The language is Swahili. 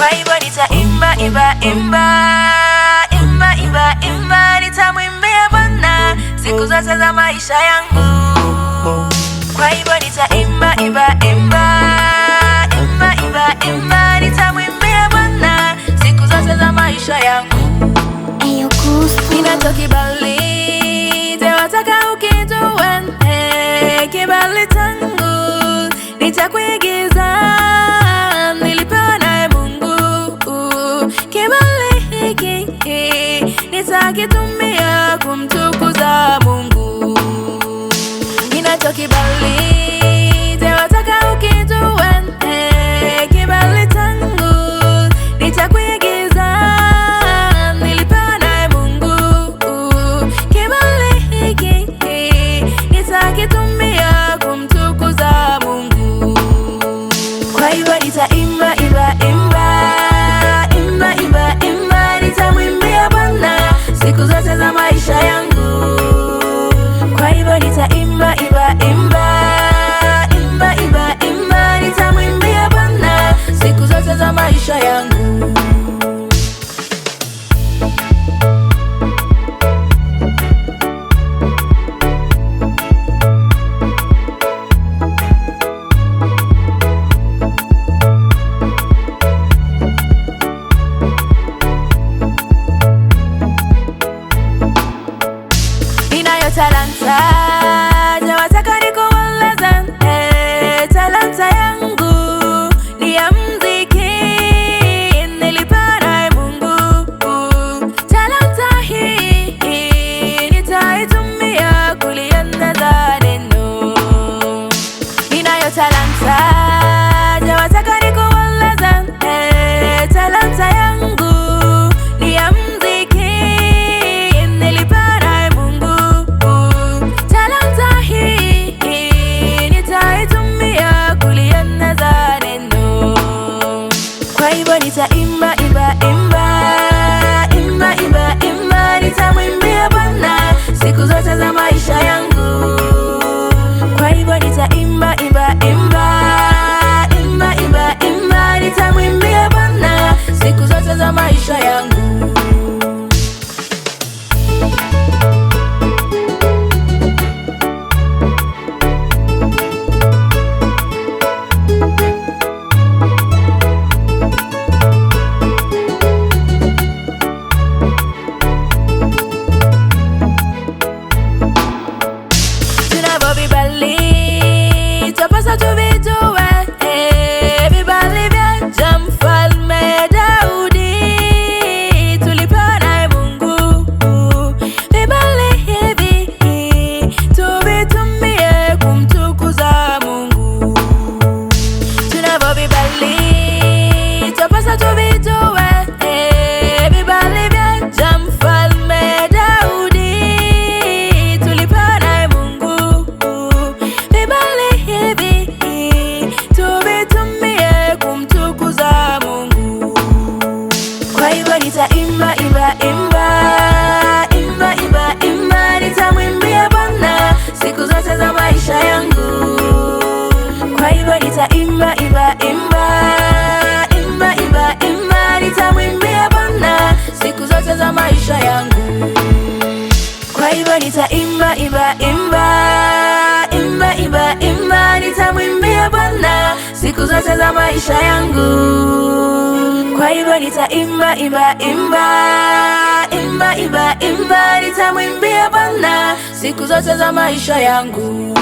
Kwa hivyo nitaimba, imba, imba, imba, imba, imba, nitamwimbia Bwana siku zote za maisha yangu. Kwa hivyo nitaimba, imba, imba, imba, imba, imba, nitamwimbia Bwana siku zote za maisha yangu. Ninacho kibali, wataka ukijue kibali changu nitakuigiza, nilipewa naye Mungu. Kibali hiki nitakitumia kumtukuza Mungu. Ninacho kibali, wataka ukijue kibali changu nitakuigiza, nilipewa naye Mungu. Kibali hiki nitakitumia kumtukuza Mungu. Kwa hivyo nitaimba, imba, imba, imba, imba, imba, nitamwimbia Bwana siku zote za maisha yangu. Kwa hivyo nitaimba, imba, imba, imba, imba, imba, nitamwimbia Bwana siku zote za maisha yangu. Talanta, wataka nikueleze talanta yangu ni ya muziki, nilipewa naye Mungu. Talanta hii nitaitumia kulieneza neno. Ninayo talanta, wataka nikueleze talanta yangu ni ya muziki, nilipewa naye Mungu. Kwa hivyo nitaimba, imba, imba, imba, imba, imba, nitamwimbia Bwana siku zote za maisha yangu. Kwa hivyo nitaimba, imba, imba, imba, imba, imba, nitamwimbia Bwana siku zote za maisha yangu. Tupasa tuvijue vibali vya Mfalme Daudi, tulipewa naye Mungu. Vibali hivi tuvitumie kumtukuza Mungu. Tunavyo vibali, tupasa tuvijue vibali vya Mfalme Daudi, tulipewa naye Mungu. Vibali hivi tuvitumie kumtukuza Mungu. Kwa hivyo nitaimba, imba, imba, imba, imba, imba, nitamwimbia Bwana siku zote za maisha yangu. Kwa hivyo nitaimba, imba, imba, imba, imba, imba, nitamwimbia Bwana siku zote za maisha yangu. Kwa hivyo nitaimba, imba, imba, imba, imba, imba, nitamwimbia Bwana siku zote za maisha yangu. Kwa hivyo nitaimba, imba, imba, imba, imba, imba, nitamwimbia Bwana siku zote za maisha yangu.